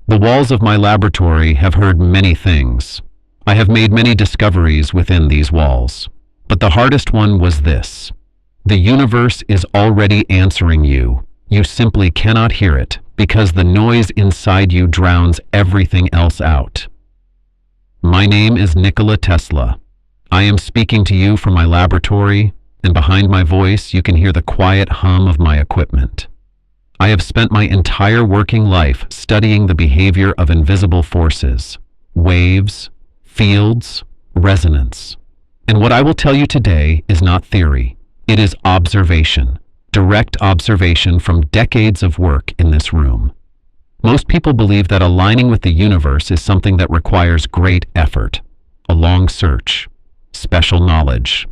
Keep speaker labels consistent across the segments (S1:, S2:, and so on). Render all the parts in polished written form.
S1: The walls of my laboratory have heard many things. I have made many discoveries within these walls. But the hardest one was this. The universe is already answering you. You simply cannot hear it because the noise inside you drowns everything else out. My name is Nikola Tesla. I am speaking to you from my laboratory, and behind my voice you can hear the quiet hum of my equipment. I have spent my entire working life studying the behavior of invisible forces, waves, fields, resonance. And what I will tell you today is not theory. It is observation, direct observation from decades of work in this room. Most people believe that aligning with the universe is something that requires great effort, a long search, special knowledge.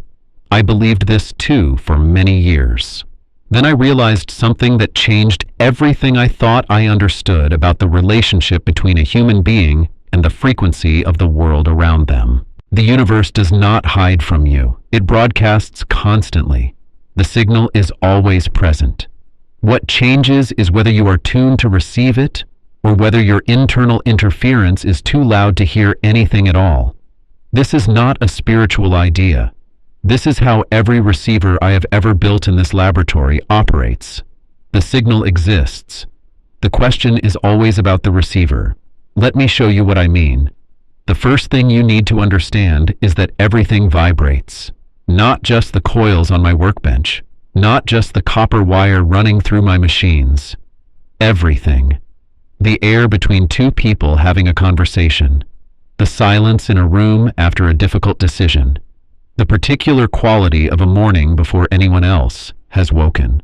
S1: I believed this too for many years. Then I realized something that changed everything I thought I understood about the relationship between a human being and the frequency of the world around them. The universe does not hide from you. It broadcasts constantly. The signal is always present. What changes is whether you are tuned to receive it or whether your internal interference is too loud to hear anything at all. This is not a spiritual idea. This is how every receiver I have ever built in this laboratory operates. The signal exists. The question is always about the receiver. Let me show you what I mean. The first thing you need to understand is that everything vibrates. Not just the coils on my workbench. Not just the copper wire running through my machines. Everything. The air between two people having a conversation. The silence in a room after a difficult decision. The particular quality of a morning before anyone else has woken.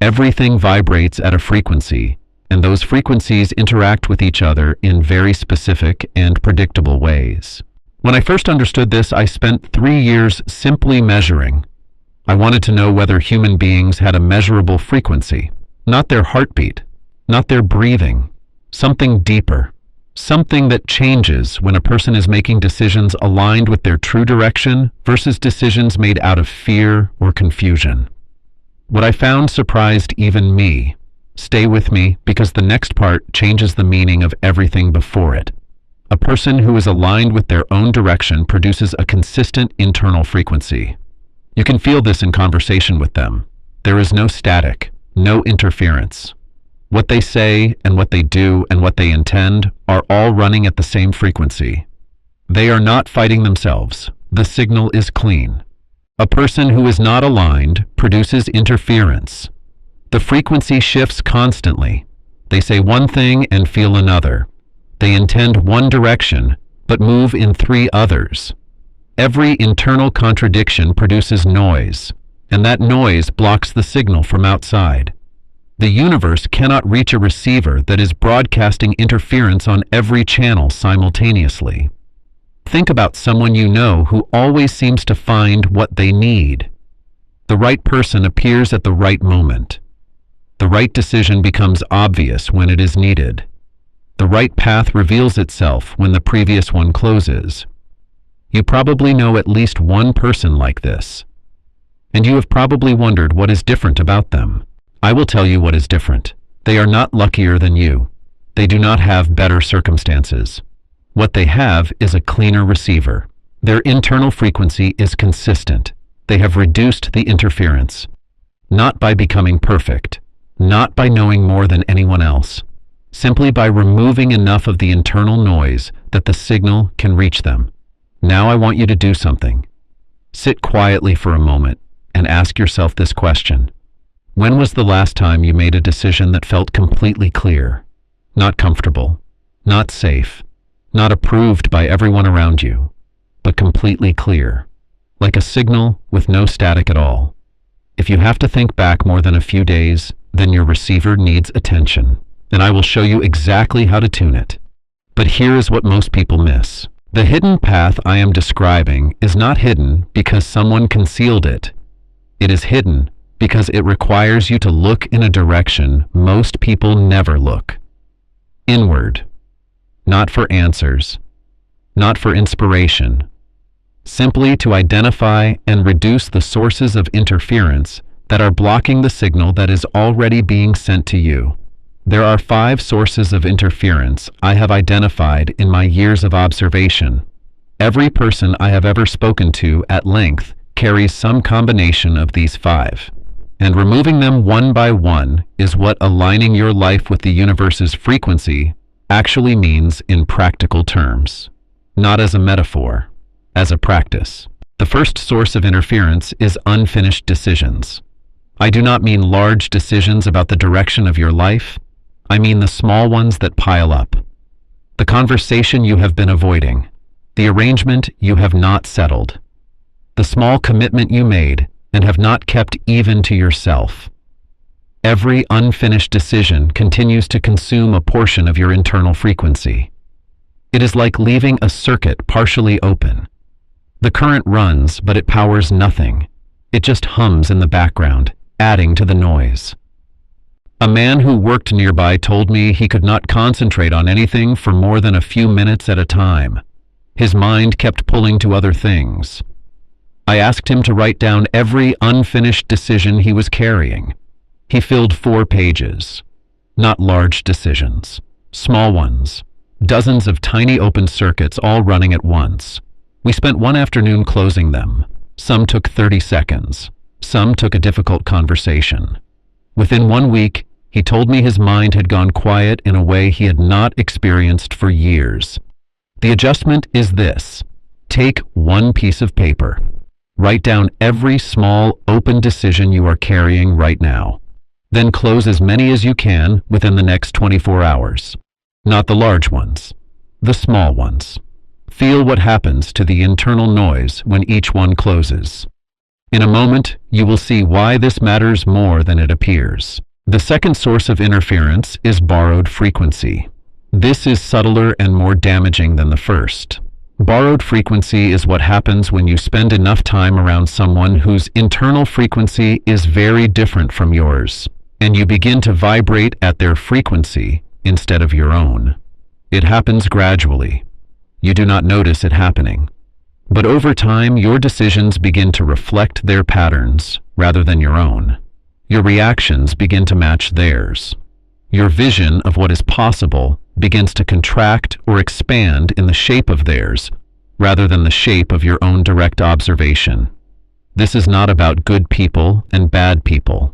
S1: Everything vibrates at a frequency, and those frequencies interact with each other in very specific and predictable ways. When I first understood this, I spent 3 years simply measuring. I wanted to know whether human beings had a measurable frequency, not their heartbeat, not their breathing, something deeper. Something that changes when a person is making decisions aligned with their true direction versus decisions made out of fear or confusion. What I found surprised even me. Stay with me because the next part changes the meaning of everything before it. A person who is aligned with their own direction produces a consistent internal frequency. You can feel this in conversation with them. There is no static, no interference. What they say and what they do and what they intend are all running at the same frequency. They are not fighting themselves. The signal is clean. A person who is not aligned produces interference. The frequency shifts constantly. They say one thing and feel another. They intend one direction, but move in 3 others. Every internal contradiction produces noise, and that noise blocks the signal from outside. The universe cannot reach a receiver that is broadcasting interference on every channel simultaneously. Think about someone you know who always seems to find what they need. The right person appears at the right moment. The right decision becomes obvious when it is needed. The right path reveals itself when the previous one closes. You probably know at least one person like this, and you have probably wondered what is different about them. I will tell you what is different. They are not luckier than you. They do not have better circumstances. What they have is a cleaner receiver. Their internal frequency is consistent. They have reduced the interference. Not by becoming perfect. Not by knowing more than anyone else. Simply by removing enough of the internal noise that the signal can reach them. Now I want you to do something. Sit quietly for a moment and ask yourself this question. When was the last time you made a decision that felt completely clear, not comfortable, not safe, not approved by everyone around you, but completely clear, like a signal with no static at all? If you have to think back more than a few days, then your receiver needs attention, and I will show you exactly how to tune it. But here is what most people miss. The hidden path I am describing is not hidden because someone concealed it. It is hidden because it requires you to look in a direction most people never look. Inward. Not for answers. Not for inspiration. Simply to identify and reduce the sources of interference that are blocking the signal that is already being sent to you. There are 5 sources of interference I have identified in my years of observation. Every person I have ever spoken to at length carries some combination of these 5. And removing them one by one is what aligning your life with the universe's frequency actually means in practical terms. Not as a metaphor, as a practice. The first source of interference is unfinished decisions. I do not mean large decisions about the direction of your life. I mean the small ones that pile up. The conversation you have been avoiding. The arrangement you have not settled. The small commitment you made and have not kept even to yourself. Every unfinished decision continues to consume a portion of your internal frequency. It is like leaving a circuit partially open. The current runs, but it powers nothing. It just hums in the background, adding to the noise. A man who worked nearby told me he could not concentrate on anything for more than a few minutes at a time. His mind kept pulling to other things. I asked him to write down every unfinished decision he was carrying. He filled 4 pages. Not large decisions, small ones, dozens of tiny open circuits all running at once. We spent one afternoon closing them. Some took 30 seconds. Some took a difficult conversation. Within 1 week, he told me his mind had gone quiet in a way he had not experienced for years. The adjustment is this. Take one piece of paper. Write down every small, open decision you are carrying right now. Then close as many as you can within the next 24 hours. Not the large ones, the small ones. Feel what happens to the internal noise when each one closes. In a moment, you will see why this matters more than it appears. The second source of interference is borrowed frequency. This is subtler and more damaging than the first. Borrowed frequency is what happens when you spend enough time around someone whose internal frequency is very different from yours, and you begin to vibrate at their frequency instead of your own. It happens gradually. You do not notice it happening. But over time, your decisions begin to reflect their patterns rather than your own. Your reactions begin to match theirs. Your vision of what is possible begins to contract or expand in the shape of theirs rather than the shape of your own direct observation. This is not about good people and bad people.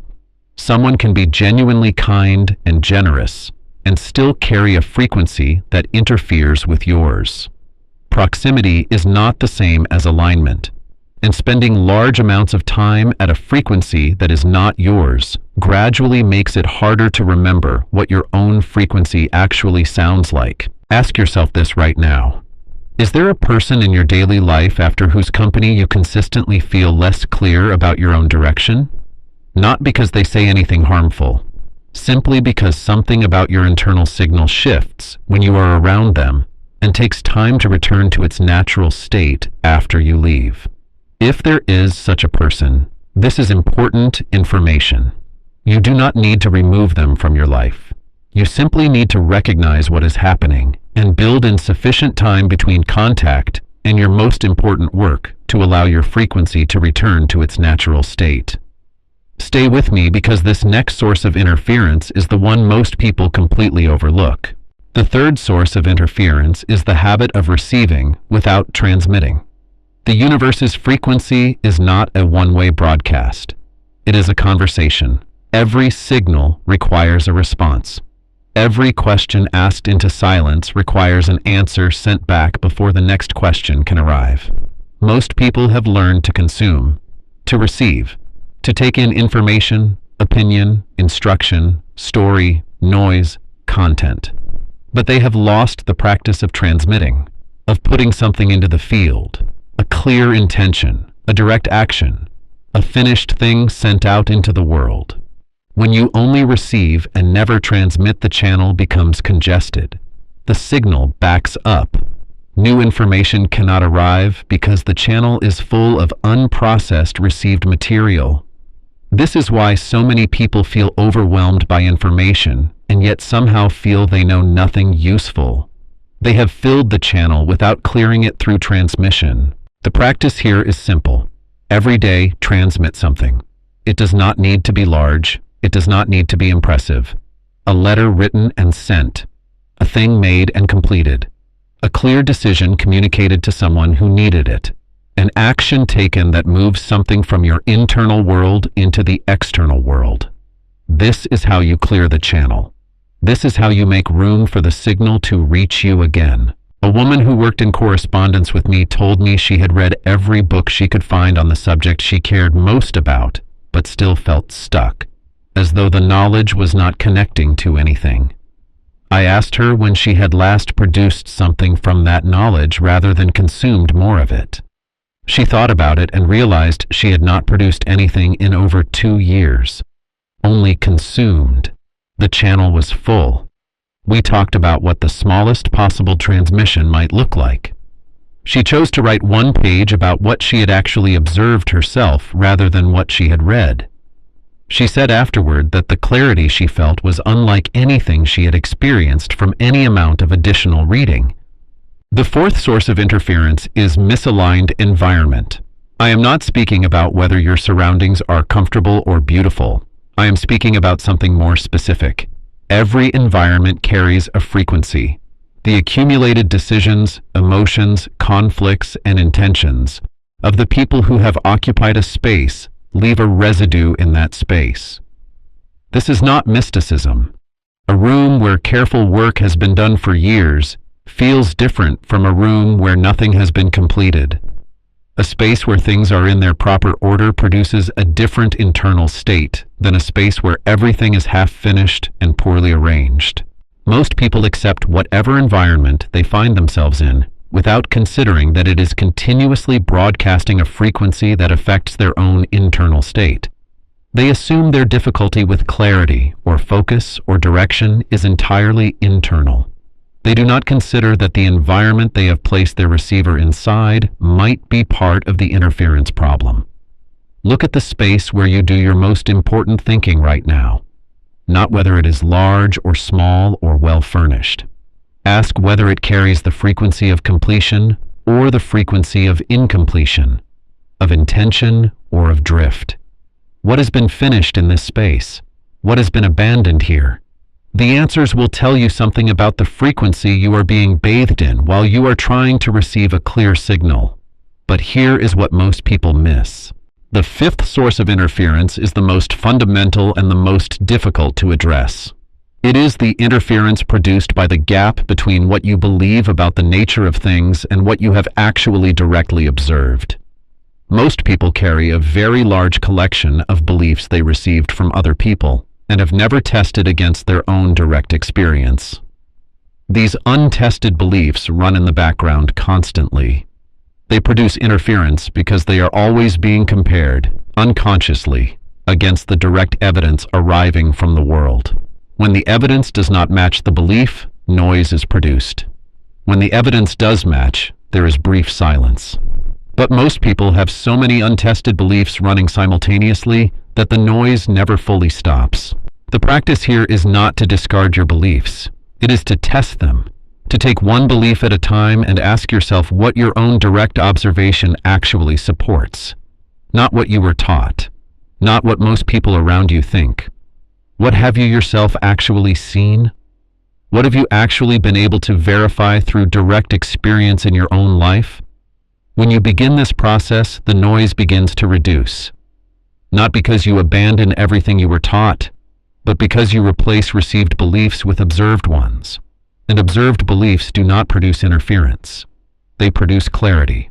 S1: Someone can be genuinely kind and generous and still carry a frequency that interferes with yours. Proximity is not the same as alignment, and spending large amounts of time at a frequency that is not yours gradually makes it harder to remember what your own frequency actually sounds like. Ask yourself this right now. Is there a person in your daily life after whose company you consistently feel less clear about your own direction? Not because they say anything harmful, simply because something about your internal signal shifts when you are around them and takes time to return to its natural state after you leave. If there is such a person, this is important information. You do not need to remove them from your life. You simply need to recognize what is happening and build in sufficient time between contact and your most important work to allow your frequency to return to its natural state. Stay with me because this next source of interference is the one most people completely overlook. The third source of interference is the habit of receiving without transmitting. The universe's frequency is not a one-way broadcast. It is a conversation. Every signal requires a response. Every question asked into silence requires an answer sent back before the next question can arrive. Most people have learned to consume, to receive, to take in information, opinion, instruction, story, noise, content. But they have lost the practice of transmitting, of putting something into the field, a clear intention, a direct action, a finished thing sent out into the world. When you only receive and never transmit, the channel becomes congested. The signal backs up. New information cannot arrive because the channel is full of unprocessed received material. This is why so many people feel overwhelmed by information and yet somehow feel they know nothing useful. They have filled the channel without clearing it through transmission. The practice here is simple. Every day, transmit something. It does not need to be large. It does not need to be impressive. a letter written and sent, a thing made and completed, a clear decision communicated to someone who needed it, an action taken that moves something from your internal world into the external world. This is how you clear the channel. This is how you make room for the signal to reach you again. A woman who worked in correspondence with me told me she had read every book she could find on the subject she cared most about, but still felt stuck, as though the knowledge was not connecting to anything. I asked her when she had last produced something from that knowledge rather than consumed more of it. She thought about it and realized she had not produced anything in over 2 years. Only consumed. The channel was full. We talked about what the smallest possible transmission might look like. She chose to write 1 page about what she had actually observed herself rather than what she had read. She said afterward that the clarity she felt was unlike anything she had experienced from any amount of additional reading. The 4th source of interference is misaligned environment. I am not speaking about whether your surroundings are comfortable or beautiful. I am speaking about something more specific. Every environment carries a frequency. The accumulated decisions, emotions, conflicts, and intentions of the people who have occupied a space leave a residue in that space. This is not mysticism. A room where careful work has been done for years feels different from a room where nothing has been completed. A space where things are in their proper order produces a different internal state than a space where everything is half-finished and poorly arranged. Most people accept whatever environment they find themselves in without considering that it is continuously broadcasting a frequency that affects their own internal state. They assume their difficulty with clarity or focus or direction is entirely internal. They do not consider that the environment they have placed their receiver inside might be part of the interference problem. Look at the space where you do your most important thinking right now, not whether it is large or small or well furnished. Ask whether it carries the frequency of completion or the frequency of incompletion, of intention or of drift. What has been finished in this space? What has been abandoned here? The answers will tell you something about the frequency you are being bathed in while you are trying to receive a clear signal. But here is what most people miss. The 5th source of interference is the most fundamental and the most difficult to address. It is the interference produced by the gap between what you believe about the nature of things and what you have actually directly observed. Most people carry a very large collection of beliefs they received from other people and have never tested against their own direct experience. These untested beliefs run in the background constantly. They produce interference because they are always being compared, unconsciously, against the direct evidence arriving from the world. When the evidence does not match the belief, noise is produced. When the evidence does match, there is brief silence. But most people have so many untested beliefs running simultaneously that the noise never fully stops. The practice here is not to discard your beliefs. It is to test them, to take one belief at a time and ask yourself what your own direct observation actually supports. Not what you were taught, not what most people around you think. What have you yourself actually seen? What have you actually been able to verify through direct experience in your own life? When you begin this process, the noise begins to reduce. Not because you abandon everything you were taught, but because you replace received beliefs with observed ones. And observed beliefs do not produce interference. They produce clarity.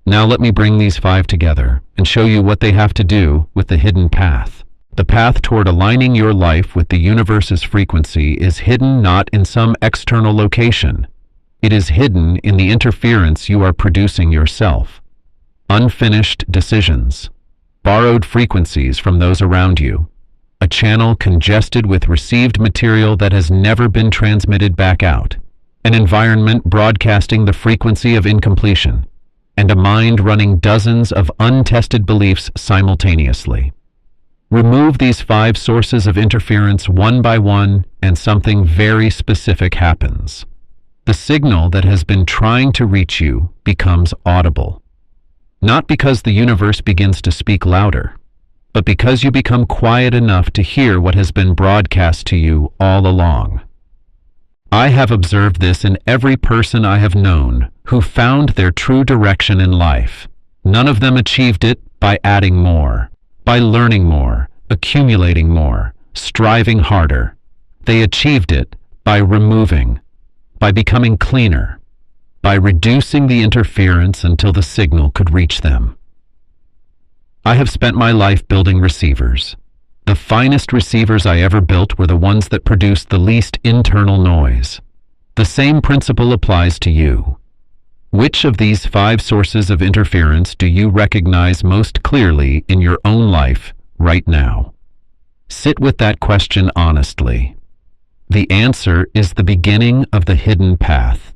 S1: Now let me bring these 5 together and show you what they have to do with the hidden path. The path toward aligning your life with the universe's frequency is hidden not in some external location. It is hidden in the interference you are producing yourself. Unfinished decisions, borrowed frequencies from those around you, a channel congested with received material that has never been transmitted back out, an environment broadcasting the frequency of incompletion, and a mind running dozens of untested beliefs simultaneously. Remove these 5 sources of interference one by one, and something very specific happens. The signal that has been trying to reach you becomes audible. Not because the universe begins to speak louder, but because you become quiet enough to hear what has been broadcast to you all along. I have observed this in every person I have known who found their true direction in life. None of them achieved it by adding more, by learning more, accumulating more, striving harder. They achieved it by removing, by becoming cleaner, by reducing the interference until the signal could reach them. I have spent my life building receivers. The finest receivers I ever built were the ones that produced the least internal noise. The same principle applies to you. Which of these 5 sources of interference do you recognize most clearly in your own life right now? Sit with that question honestly. The answer is the beginning of the hidden path.